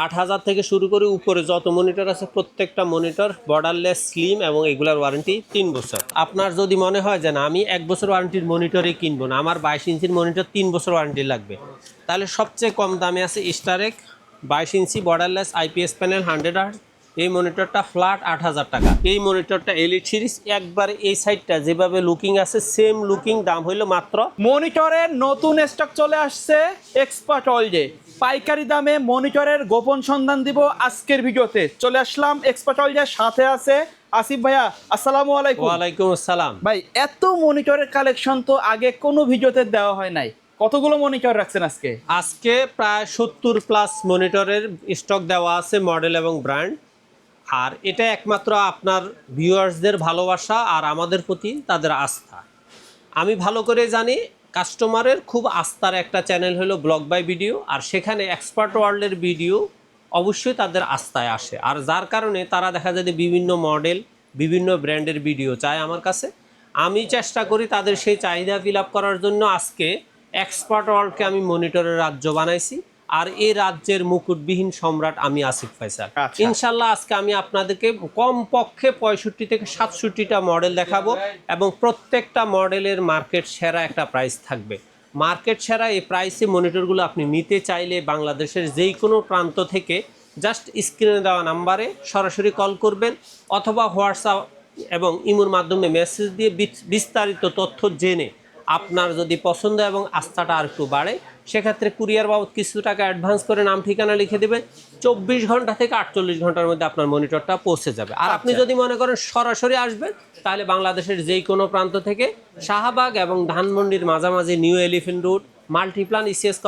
8000 থেকে শুরু করে উপরে যত মনিটর আছে প্রত্যেকটা মনিটর বর্ডারলেস স্লিম এবং এগুলার ওয়ারেন্টি 3 বছর। আপনার যদি মনে হয় যে না আমি 1 বছর ওয়ারেন্টির মনিটরই কিনবো না, আমার 22 ইঞ্চির মনিটর 3 বছর ওয়ারেন্টি লাগবে, তাহলে সবচেয়ে কম দামে আছে স্টারেক 22 ইঞ্চি বর্ডারলেস আইপিএস প্যানেল 100 Hz। এই মনিটরটা ফ্ল্যাট 8000 টাকা। এই মনিটরটা এলিট সিরিজ, একবার এই সাইডটা যেভাবে লুকিং আছে সেম লুকিং, দাম হইল মাত্র। মনিটরের নতুন স্টক চলে আসছে এক্সপার্ট ওয়ার্ল্ডে, পাইকারি দামে মনিটরের গোপন সন্ধান দিব আজকের ভিডিওতে। চলে আসলাম এক্সপার্ট ওয়ার্ল্ডের, সাথে আছে আসিফ ভাইয়া। আসসালামু আলাইকুম। ওয়ালাইকুম আসসালাম। ভাই এত মনিটরের কালেকশন তো আগে কোনো ভিডিওতে দেওয়া হয় নাই, কতগুলো মনিটর রাখছেন আজকে? আজকে প্রায় 70+ মনিটরের স্টক দেওয়া আছে, মডেল এবং ব্র্যান্ড। আর এটা একমাত্র আপনার ভিউয়ার্সদের ভালোবাসা আর আমাদের প্রতি তাদের আস্থা। আমি ভালো করে জানি কাস্টমারের খুব আস্থার একটা চ্যানেল হলো ব্লগ বাই ভিডিও, আর সেখানে এক্সপার্ট ওয়ার্ল্ডের ভিডিও অবশ্যই তাদের আস্থায় আসে। আর যার কারণে তারা দেখা যায় যে বিভিন্ন মডেল বিভিন্ন ব্র্যান্ডের ভিডিও চায় আমার কাছে। আমি চেষ্টা করি তাদের সেই চাহিদা ফিল আপ করার জন্য। আজকে এক্সপার্ট ওয়ার্ল্ডকে আমি মনিটরের রাজ্য বানাইছি, আর এই রাজ্যের মুকুটবিহীন সম্রাট আমি আসিফ ফয়সাল। ইনশাল্লাহ আজকে আমি আপনাদেরকে কমপক্ষে 65 থেকে 67টা মডেল দেখাবো, এবং প্রত্যেকটা মডেলের মার্কেট সেরা একটা প্রাইস থাকবে। মার্কেট সেরা এই প্রাইসে মনিটরগুলো আপনি নিতে চাইলে বাংলাদেশের যেই কোনো প্রান্ত থেকে জাস্ট স্ক্রিনে দেওয়া নাম্বারে সরাসরি কল করবেন, অথবা হোয়াটসঅ্যাপ এবং ইমোর মাধ্যমে মেসেজ দিয়ে বিস্তারিত তথ্য জেনে আপনার যদি পছন্দ এবং আস্থাটা আর একটু বাড়ে, সেক্ষেত্রে কুরিয়ার বাবদ কিছু টাকা অ্যাডভান্স করে নাম ঠিকানা লিখে দেবেন। 24 ঘন্টা থেকে 48 ঘন্টার মধ্যে আপনার মনিটরটা পৌঁছে যাবে। আর আপনি যদি মনে করেন সরাসরি আসবেন, তাহলে বাংলাদেশের যেই কোনো প্রান্ত থেকে শাহবাগ এবং ধানমন্ডির মাঝামাঝি new elephant road Multiplan ECS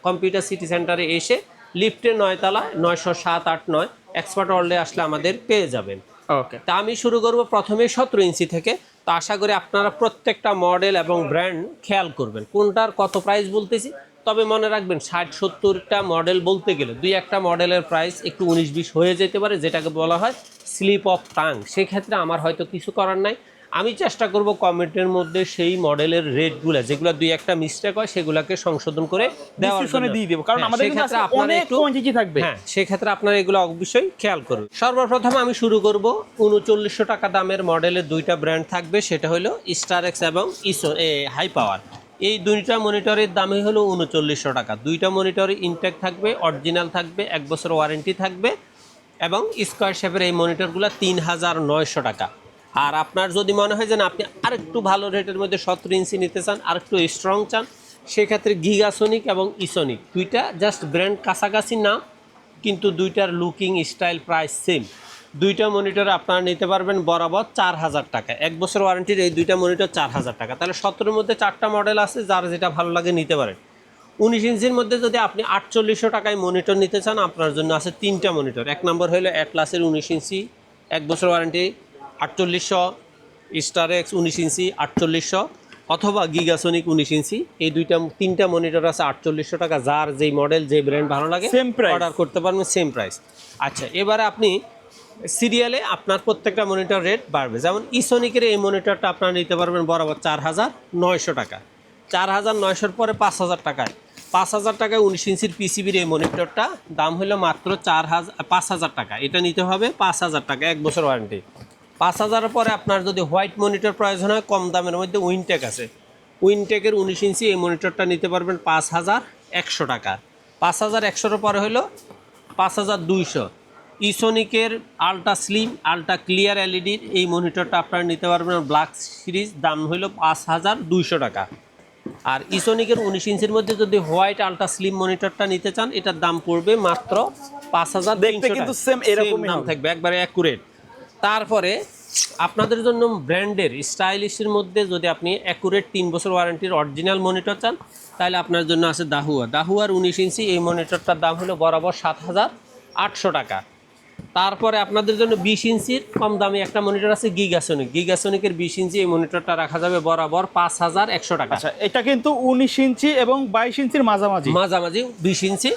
computer city সেন্টারে এসে লিফটে 9 তলায় 907, 8, 9 এক্সপার্ট ওয়ার্ল্ডে আসলে আমাদের পেয়ে যাবেন। ওকে, তা আমি শুরু করব প্রথমে 17 ইঞ্চি থেকে। তো আশা করি আপনারা প্রত্যেকটা মডেল এবং ব্র্যান্ড খেয়াল করবেন কোনটার কত প্রাইস বলতেছি। তবে মনে রাখবেন 60-70টা মডেল বলতে গেলে দুই একটা মডেলের প্রাইস একটু 19-20 হয়ে যেতে পারে, যেটাকে বলা হয় স্লিপ অফ টাং। সেক্ষেত্রে আমার হয়তো কিছু করার নাই। আমি চেষ্টা করব কমেন্টের মধ্যে সেই মডেলের রেটগুলো যেগুলো দুই একটা মিস্টেক হয় সেগুলোকে সংশোধন করে দেওয়ার জন্য দিয়ে দেব, কারণ আমাদের সেক্ষেত্রে আপনারা অনেক একটু কোয়ান্টিটি থাকবে। হ্যাঁ, সেক্ষেত্রে আপনারা এগুলো অবশ্যই খেয়াল করুন। সর্বপ্রথম আমি শুরু করব 3900 টাকা দামের মডেলের দুইটা ব্র্যান্ড থাকবে, সেটা হলো স্টারেক্স এবং হাই পাওয়ার। এই দুইটা মনিটরের দামই হলো 3900 টাকা। দুইটা মনিটরে ইনটেক থাকবে, অরিজিনাল থাকবে, 1 বছর ওয়ারেন্টি থাকবে, এবং স্কোয়ার শেপের এই মনিটরগুলো 3900 টাকা। আর আপনার যদি মনে হয় যে না আপনি আরেকটু ভালো রেটের মধ্যে 17 ইঞ্চি নিতে চান, আরেকটু স্ট্রং চান, সেক্ষেত্রে গিগাসোনিক এবং ইসোনিক দুইটা জাস্ট ব্র্যান্ড কাছাকাছি না, কিন্তু দুইটার লুকিং স্টাইল প্রাইস সেম। দুইটা মনিটর আপনারা নিতে পারবেন বরাবর 4000 টাকা। 1 বছর ওয়ারেন্টির এই দুইটা মনিটর 4000 টাকা। তাহলে 17-এর মধ্যে 4টা মডেল আছে, যার যেটা ভালো লাগে নিতে পারেন। 19 ইঞ্চির মধ্যে যদি আপনি 4800 টাকায় মনিটর নিতে চান, আপনার জন্য আছে 3টা মনিটর। 1 নম্বর হলো অ্যাটলাসের 19 ইঞ্চি 1 বছর ওয়ারেন্টি 4800, স্টারেক্স 19 ইঞ্চি 4800, অথবা গিগাসোনিক 19 ইঞ্চি। এই 3টা মনিটর আছে 4800 টাকা। যার যেই মডেল যে ব্র্যান্ড ভালো লাগে অর্ডার করতে পারবেন, সেম প্রাইস। আচ্ছা, এবারে আপনি সিরিয়ালে আপনার প্রত্যেকটা মনিটর রেট বাড়বে। যেমন ইসোনিকের এই মনিটরটা আপনারা নিতে পারবেন বরাবর 4900 টাকা। 4900-র পরে 5000 টাকায় 5000 টাকায় 19 ইঞ্চির পিসিবির এই মনিটরটা দাম হলো মাত্র 5000 টাকা। এটা নিতে হবে 5000 টাকা, 1 বছর ওয়ারেন্টি। 5000-এর পরে আপনার যদি হোয়াইট মনিটর প্রয়োজন হয়, কম দামের মধ্যে উইনটেক আছে। উইনটেকের 19 ইঞ্চি এই মনিটরটা নিতে পারবেন 5100 টাকা। 5100-এর পরে হলো 5200। ইসোনিকের আলট্রা স্লিম আলট্রা ক্লিয়ার এলইডির এই মনিটরটা আপনারা নিতে পারবেন ব্ল্যাক সিরিজ, দাম হলো 5200 টাকা। আর ইসোনিকের 19 ইঞ্চির মধ্যে যদি হোয়াইট আলট্রা স্লিম মনিটরটা নিতে চান, এটার দাম পড়বে মাত্র 5300 টাকা। কিন্তু সেম এরকমই দাম থাকবে, একবারে অ্যাকুরেট। তারপরে আপনাদের জন্য ব্র্যান্ডের স্টাইলিশের মধ্যে যদি আপনি অ্যাকুরেট 3 বছর ওয়ারেন্টির অরিজিনাল মনিটর চান, তাহলে আপনার জন্য আছে দাহুয়ার 19 ইঞ্চি এই মনিটরটার দাম হলো বরাবর 7800 টাকা। তারপরে আপনাদের জন্য 20 ইঞ্চির কম দামে একটা মনিটর আছে গিগাসোনিকের 20 ইঞ্চি এই মনিটরটা রাখা যাবে বরাবর 5100 টাকা। আচ্ছা, এটা কিন্তু 19 ইঞ্চি এবং 22 ইঞ্চির মাঝামাঝি 20 ইঞ্চি।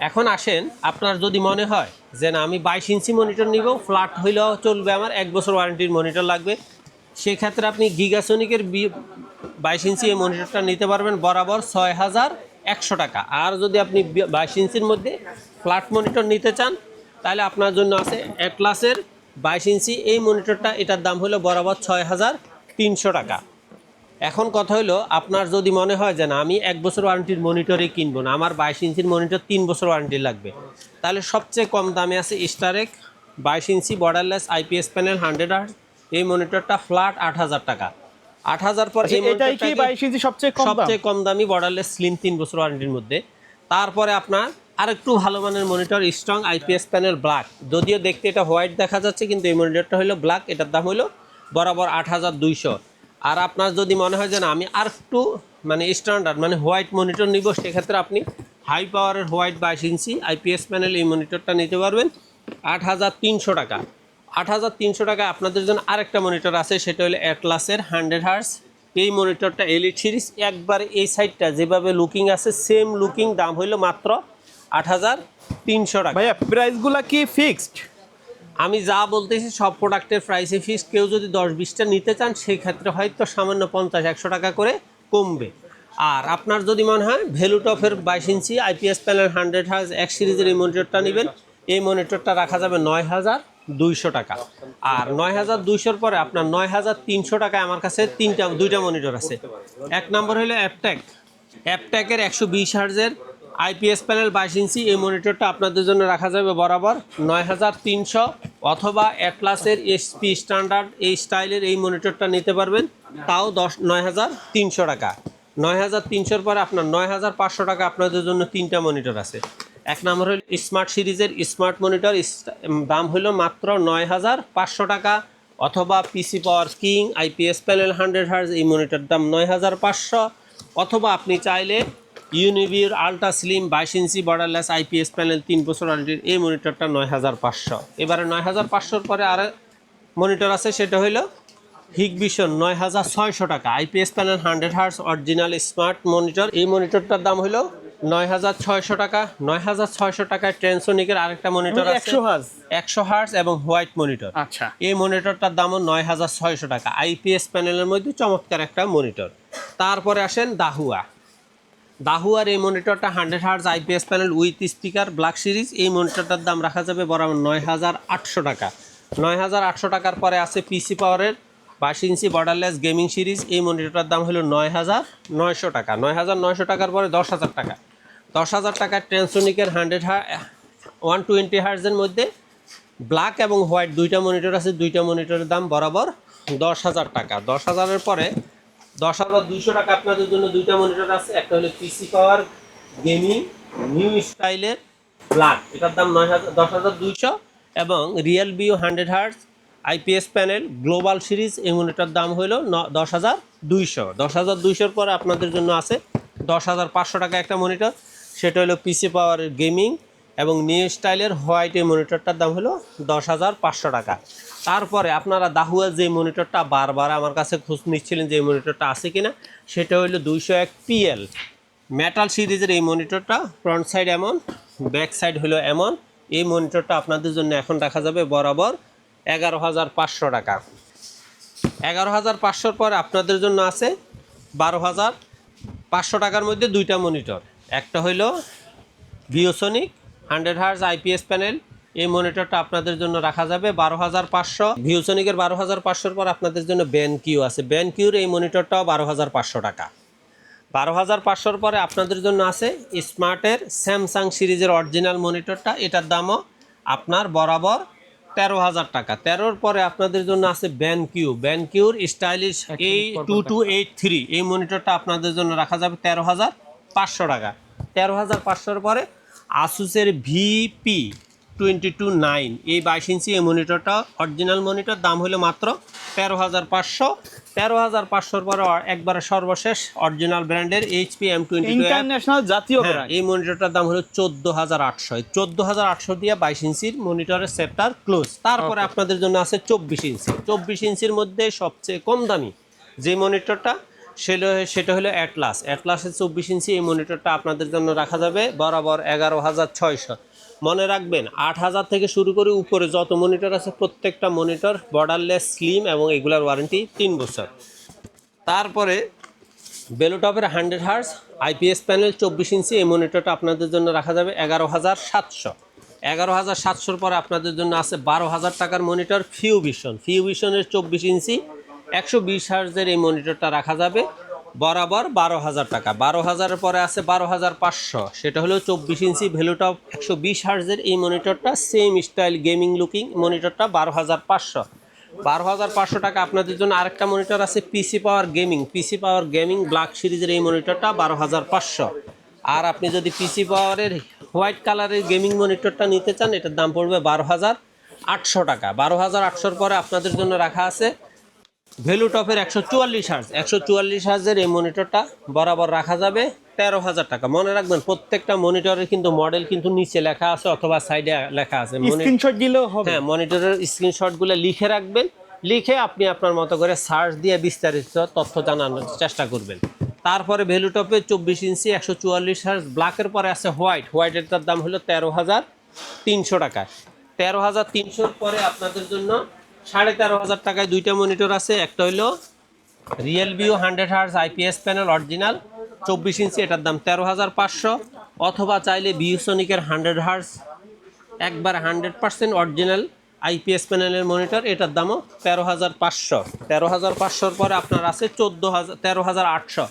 এখন আসেন, আপনার যদি মনে হয় যে না আমি 22 ইঞ্চি মনিটর নিব, ফ্ল্যাট হইলেও চলবে, আমার 1 বছর ওয়ারেন্টির মনিটর লাগবে, সেক্ষেত্রে আপনি গিগাসোনিকের 22 ইঞ্চি এই মনিটরটা নিতে পারবেন বরাবর 100 টাকা। আর যদি আপনি 22 ইঞ্চির মধ্যে ফ্ল্যাট মনিটর নিতে চান তাহলে আপনার জন্য আছে অ্যাটলাসের 22 ইঞ্চি এই মনিটরটা, এটার দাম হলো বরাবর 6300 টাকা। এখন কথা হলো, আপনার যদি মনে হয় যে না আমি 1 বছর ওয়ারেন্টির মনিটরই কিনবো না, আমার 22 ইঞ্চির মনিটর 3 বছর ওয়ারেন্টি লাগবে, তাহলে সবচেয়ে কম দামে আছে স্টারেক 22 ইঞ্চি বর্ডারলেস আইপিএস প্যানেল 100 হার্জ। এই মনিটরটা ফ্ল্যাট 8000 টাকা। 8000 পর এই এটাই কি 22 ইঞ্চি সবচেয়ে কম দাম? সবচেয়ে কম দামি বর্ডারলেস স্লিম 3 বছর ওয়ারেন্টির মধ্যে। তারপরে আপনার আরেকটু ভালো মানের monitor strong IPS panel black, যদিও দেখতে এটা হোয়াইট দেখা যাচ্ছে কিন্তু এই মনিটরটা হলো ব্ল্যাক, এটার দাম হলো বরাবর 8200। আর আপনার যদি মনে হয় যে না আমি আর একটু মানে স্ট্যান্ডার্ড মানে হোয়াইট মনিটর নিব, সেক্ষেত্রে আপনি হাই পাওয়ারের হোয়াইট 22 ইঞ্চি আইপিএস প্যানেল এই মনিটরটা নিতে পারবেন 8300 টাকা। 8300 টাকায় আপনাদের জন্য আরেকটা মনিটর আছে, সেটা হলো অ্যাটলাসের 100 হার্জ। এই মনিটরটা এলিট সিরিজ, একবার এই সাইডটা যেভাবে লুকিং আছে সেম লুকিং, দাম হইলো মাত্র 8300 টাকা। ভাইয়া প্রাইসগুলো কি ফিক্সড? আমি যা বলতেছি সব প্রোডাক্টের প্রাইসে ফিক্সড। কেউ যদি 10-20টা নিতে চান সেই ক্ষেত্রে হয়তো সামান্য 50-100 টাকা করে কমবে। আর আপনার যদি মনে হয় ভ্যালুটপের 22 ইঞ্চি আইপিএস প্যানেল 100 হার্জ এক সিরিজের এই মনিটরটা নেবেন, এই মনিটরটা রাখা যাবে 9200 টাকা। আর 9200-র পরে আপনার 9300 টাকায় আমার কাছে দুইটা মনিটর আছে। এক নম্বর হলো অ্যাপটেকের 120 হার্জের আইপিএস প্যানেল 22 ইঞ্চি এই মনিটরটা আপনাদের জন্য রাখা যাবে বরাবর 9300, অথবা অ্যাটলাসের এসপি স্ট্যান্ডার্ড এই স্টাইলের এই মনিটরটা নিতে পারবেন, তাও 9300 টাকা। 9300-র পরে আপনার 9500 টাকা আপনাদের জন্য তিনটা মনিটর আছে। এক নম্বর হল স্মার্ট সিরিজের স্মার্ট মনিটর, দাম হলো মাত্র 9500 টাকা, অথবা পিসি পাওয়ার কিং আইপিএস প্যানেল 100 হার্জ এই মনিটর দাম 9500, অথবা আপনি চাইলে ইউনিভির আলট্রা স্লিম 22 ইঞ্চি বর্ডারলেস আইপিএস প্যানেল 3 বছর ওয়ারেন্টির এই মনিটরটা 9500। এবারে 9500-র পরে আর মনিটর আছে, সেটা হলো হিগভিশন 9600 টাকা IPS panel 100 hertz original smart monitor. এই মনিটরটার দাম হলো 9600 টাকা। 9600 টাকায় ট্রান্সোনিকের আরেকটা মনিটর আছে 100 হার্জ এবং হোয়াইট মনিটর। আচ্ছা, এই মনিটরটার দামও 9600 টাকা, আইপিএস প্যানেলের মধ্যে চমৎকার একটা মনিটর। তারপরে আসেন দাহুয়ার এই মনিটরটা 100 hertz IPS panel with speaker black series, এই মনিটরটার দাম রাখা যাবে বরাবর 9800 টাকা। 9800 টাকার পরে আছে পিসি পাওয়ারের 22 ইঞ্চি বর্ডারলেস গেমিং সিরিজ, এই মনিটরটার দাম হলো 9900 টাকা। 9900 টাকার পরে 10000 টাকা। 10000 টাকার ট্রান্সোনিকের 120 হার্জের মধ্যে ব্ল্যাক এবং হোয়াইট দুইটা মনিটর আছে, দুইটা মনিটরের দাম বরাবর 10000 টাকা। 10000-এর পরে 10200 টাকা আপনাদের জন্য দুইটা মনিটর আছে, একটা হলো পিসি পাওয়ার গেমিং নিউ স্টাইলের ব্ল্যাক, এটার দাম 10200, এবং রিয়েলমিও 100 hertz IPS panel global series এই মনিটর দাম হলো 10200। 10200-র পরে আপনাদের জন্য আছে 10500 টাকা একটা মনিটর, সেটা হলো পিসি পাওয়ারের গেমিং এবং নিউ স্টাইলের হোয়াইট এই মনিটরটার দাম হলো 10500 টাকা। তারপরে আপনারা দাহুয়া যে মনিটরটা বারবার আমার কাছে খোঁজ নিচ্ছিলেন যে এই মনিটরটা আছে কিনা, সেটা হলো 201 পিএল মেটাল সিরিজের এই মনিটরটা, ফ্রন্ট সাইড এমন ব্যাক সাইড হলো এমন। এই মনিটরটা আপনাদের জন্য এখন রাখা যাবে বরাবর 11500 টাকা। 11500-র পরে আপনাদের জন্য আছে 12500 টাকার মধ্যে দুইটা মনিটর, একটা হইল ভিওসনিক 100 হার্জ আইপিএস প্যানেল, এই মনিটরটা আপনাদের জন্য রাখা যাবে 12500। ভিওসনিকের 12500-র পর আপনাদের জন্য ব্যানকিউ আছে, ব্যানকিউর এই মনিটরটাও 12500 টাকা। 12500-র পরে আপনাদের জন্য আছে স্মার্টের স্যামসাং সিরিজের অরিজিনাল মনিটরটা, এটার দামও আপনার বরাবর 13000 টাকা। 13-র পরে আপনাদের জন্য আছে ব্যানকিউর স্টাইলিশ A2283 এই মনিটরটা আপনাদের জন্য রাখা যাবে 13500 টাকা। 13500-র পরে আসুসের VP229 এই 22 ইঞ্চি এই মনিটরটা অরিজিনাল মনিটর, দাম হলো মাত্র 13500। 13500-র পরে একবারে সর্বশেষ অরিজিনাল ব্র্যান্ডের HP M22 ইন্টারন্যাশনাল জাতীয় ব্র্যান্ড, এই মনিটরটার দাম হলো 14800। 14800 দিয়ে 22 ইঞ্চির মনিটরের সেটটার ক্লোজ। তারপরে আপনাদের জন্য আছে 24 ইঞ্চি। 24 ইঞ্চির মধ্যে সবচেয়ে কম দামি যে মনিটরটা সেটা হলো অ্যাটলাসের 24 ইঞ্চি এই মনিটরটা আপনাদের জন্য রাখা যাবে বরাবর 11600। মনে রাখবেন 8000 থেকে শুরু করে উপরে যত মনিটর আছে প্রত্যেকটা মনিটর বর্ডারলেস স্লিম এবং এগুলার ওয়ারেন্টি 3 বছর। তারপরে বেলোটপের 100 হার্জ আইপিএস প্যানেল 24 ইঞ্চি এই মনিটরটা আপনাদের জন্য রাখা যাবে 11,700। 11,700 পরে আপনাদের জন্য আছে 12,000 টাকার মনিটর ফিউভিশনের 24 ইঞ্চি 120 হার্জের এই মনিটরটা রাখা যাবে বরাবর 12,000 টাকা। 12,000-এর পরে আছে 12,500, সেটা হলো 24 ইঞ্চি ভেলুটপ 120 হার্জের এই মনিটরটা, সেম স্টাইল গেমিং লুকিং মনিটরটা 12,500। 12,500 টাকা আপনাদের জন্য আরেকটা মনিটর আছে পিসি পাওয়ার গেমিং ব্ল্যাক সিরিজের এই মনিটরটা 12,500। আর আপনি যদি পিসি পাওয়ারের হোয়াইট কালারের গেমিং মনিটরটা নিতে চান এটার দাম পড়বে 12,800 টাকা। 12,800-র পরে আপনাদের জন্য রাখা আছে ভেলুটপের 144 হার্জের এই মনিটরটা বরাবর রাখা যাবে 13,000 টাকা। মনে রাখবেন প্রত্যেকটা মনিটরের কিন্তু মডেল কিন্তু নিচে লেখা আছে অথবা সাইডে লেখা আছে, স্ক্রিনশট দিলেও হবে। হ্যাঁ, মনিটরের স্ক্রিনশটগুলো লিখে রাখবেন, লিখে আপনি আপনার মতো করে সার্চ দিয়ে বিস্তারিত তথ্য জানানোর চেষ্টা করবেন। তারপরে ভেলুটপে 24 ইঞ্চি 144 হার্জ ব্ল্যাকের পরে আছে হোয়াইটের তার দাম হলো 13,300 টাকা। 13,300-র পরে আপনাদের জন্য 13,500 টাকায় দুইটা মনিটর আছে। একটা হলো রিয়েলভিউ 100 হার্জ আইপিএস প্যানেল অরিজিনাল 24 ইঞ্চি, এটার দাম 13,500। অথবা চাইলে ভিউসনিকের 100 হার্জ একবার 100% অরিজিনাল আইপিএস প্যানেলের মনিটর, এটার দামও 13,500। 13,500-র পরে আপনার আছে 13,800।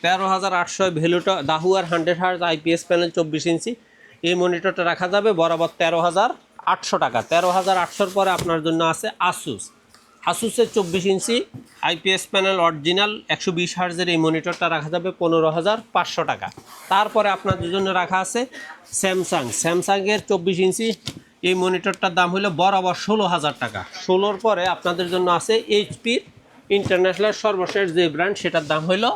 13,800 ভ্যালুটা দাহুয়ার 100 হার্জ আইপিএস প্যানেল 24 ইঞ্চি এই মনিটরটা রাখা যাবে বরাবর 13,800 টাকা। 13,800-র পরে আপনার জন্য আছে আসুসের 24 ইঞ্চি আইপিএস প্যানেল অরিজিনাল 120 হার্জের এই মনিটরটা রাখা যাবে 15,500 টাকা। তারপরে আপনাদের জন্য রাখা আছে স্যামসাংয়ের 24 ইঞ্চি এই মনিটরটার দাম হলো বরাবর 16,000 টাকা। 16-র পরে আপনাদের জন্য আছে এইচপির ইন্টারন্যাশনাল সর্বশেষ যে ব্র্যান্ড সেটার দাম হলো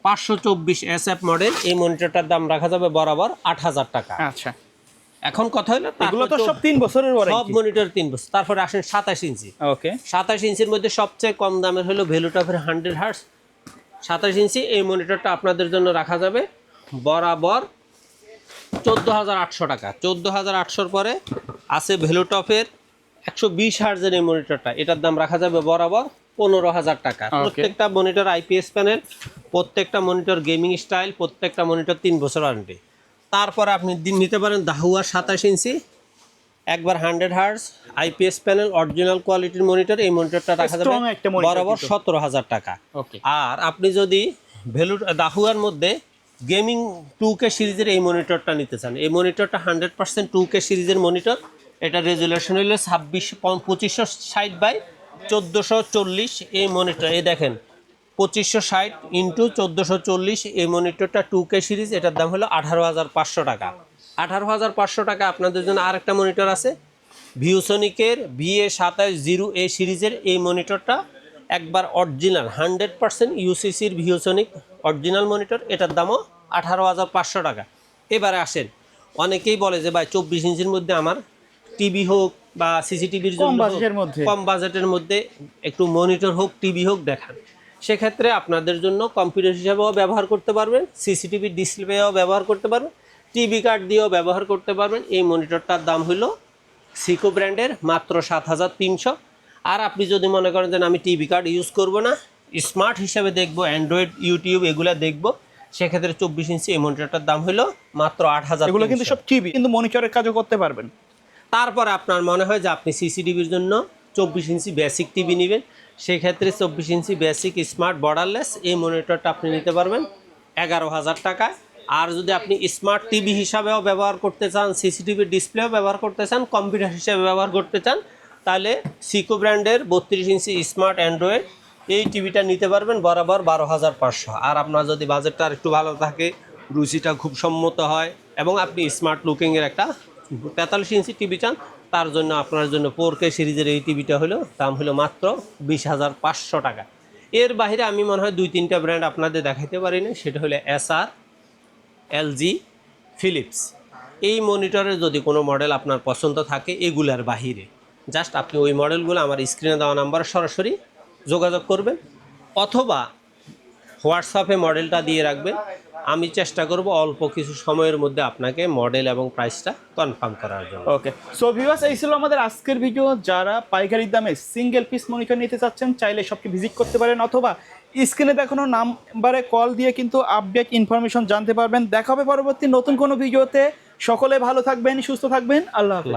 524 SF মডেল, এই মনিটরটার দাম রাখা যাবে বরাবর 8,000 টাকা। আচ্ছা, এখন কথা হলো এগুলো তো সব 3 বছরের সব মনিটর 3 বছর। তারপরে আসেন 27 ইঞ্চি। ওকে, 27 ইঞ্চির মধ্যে সবচেয়ে কম দামের হলো ভেলুটপের 100 হার্জ 27 ইঞ্চি এই মনিটরটা আপনাদের জন্য রাখা যাবে বরাবর 14,800 টাকা। 14,800-র পরে আছে ভেলুটপের 120 হার্জের এই মনিটরটা, এটার দাম রাখা যাবে বরাবর 15,000 টাকা। প্রত্যেকটা মনিটর আইপিএস প্যানেল, প্রত্যেকটা মনিটর গেমিং স্টাইল, প্রত্যেকটা মনিটর 3 বছর ওয়ারেন্টি। তারপরে আপনি নিতে পারেন দাহুয়ার 27 ইঞ্চি একবার 100 হার্জ আইপিএস প্যানেল অরিজিনাল কোয়ালিটির মনিটর, এই মনিটরটা রাখা যাবে বরাবর 17,000 টাকা। আর আপনি যদি দাহুয়ার মধ্যে গেমিং 2K সিরিজের এই মনিটরটা নিতে চান, এই মনিটরটা 100% 2K সিরিজের মনিটর, এটা রেজুলেশন হলো 2540x1440 এই মনিটর। এই দেখেন 2560x1440 এই মনিটরটা 2K সিরিজ, এটার দাম হলো 18,500 টাকা। 18,500 টাকা আপনাদের জন্য আরেকটা মনিটর আছে ভিউসনিকের VA2700A সিরিজের এই মনিটরটা একবার অরিজিনাল 100% ইউসিসির ভিউসনিক অরিজিনাল মনিটর, এটার দামও 18,500 টাকা। এবারে আসেন, অনেকেই বলে যে ভাই 24 ইঞ্চির মধ্যে আমার টিভি হোক বা সিসিটিভির জন্য কম বাজেটের মধ্যে একটু মনিটর হোক টিভি হোক দেখান। সেক্ষেত্রে আপনাদের জন্য কম্পিউটার হিসাবেও ব্যবহার করতে পারবেন, সিসিটিভি ডিসপ্লেও ব্যবহার করতে পারবেন, টিভি কার্ড দিয়েও ব্যবহার করতে পারবেন। এই মনিটরটার দাম হলো সিকো ব্র্যান্ডের মাত্র 7,300। আর আপনি যদি মনে করেন যে আমি টিভি কার্ড ইউজ করব না, স্মার্ট হিসাবে দেখবো, অ্যান্ড্রয়েড ইউটিউব এগুলো দেখবো, সেক্ষেত্রে 24 ইঞ্চি এই মনিটরটার দাম হলো মাত্র 8,000। এগুলো কিন্তু সব টিভি, কিন্তু মনিটরের কাজও করতে পারবেন। তারপরে আপনার মনে হয় যে আপনি সিসিটিভির জন্য 24 ইঞ্চি বেসিক টিভি নেবেন, সেক্ষেত্রে 24 ইঞ্চি বেসিক স্মার্ট বর্ডারলেস এই মনিটরটা আপনি নিতে পারবেন 11,000 টাকায়। আর যদি আপনি স্মার্ট টিভি হিসাবেও ব্যবহার করতে চান, সিসিটিভি ডিসপ্লেও ব্যবহার করতে চান, কম্পিউটার হিসাবে ব্যবহার করতে চান, তাহলে সিকো ব্র্যান্ডের 32 ইঞ্চি স্মার্ট অ্যান্ড্রয়েড এই টিভিটা নিতে পারবেন বরাবর 12,500। আর আপনার যদি বাজেটটা আর একটু ভালো থাকে, রুচিটা খুব সম্মত হয় এবং আপনি স্মার্ট লুকিংয়ের একটা 43 ইঞ্চি টিভি চান, তার জন্য আপনার জন্য 4K সিরিজের এই টিভিটা হলো দাম হলো মাত্র 20,500 টাকা। এর বাইরে আমি মনে হয় 2-3টা ব্র্যান্ড আপনাদের দেখাইতে পারি না, সেটা হলো এসআর, এলজি, ফিলিপস। এই মনিটরের যদি কোনো মডেল আপনার পছন্দ থাকে এগুলার বাহিরে, জাস্ট আপনি ওই মডেলগুলো আমার স্ক্রিনে দেওয়া নাম্বারে সরাসরি যোগাযোগ করবেন অথবা হোয়াটসঅ্যাপে মডেলটা দিয়ে রাখবেন। আমি চেষ্টা করব অল্প কিছু সময়ের মধ্যে আপনাকে মডেল এবং প্রাইসটা কনফার্ম করার জন্য। ওকে, সো ভিউয়ার্স, এই ছিল আমাদের আজকের ভিডিও। যারা পাইকারি দামে সিঙ্গেল পিস মনিটর নিতে চাচ্ছেন চাইলে শপটি ভিজিট করতে পারেন, অথবা স্ক্রিনে দেখানো নাম্বারে কল দিয়ে কিন্তু আপডেট ইনফরমেশন জানতে পারবেন। দেখা হবে পরবর্তী নতুন কোনো ভিডিওতে। সকলে ভালো থাকবেন, সুস্থ থাকবেন। আল্লাহ হাফেজ।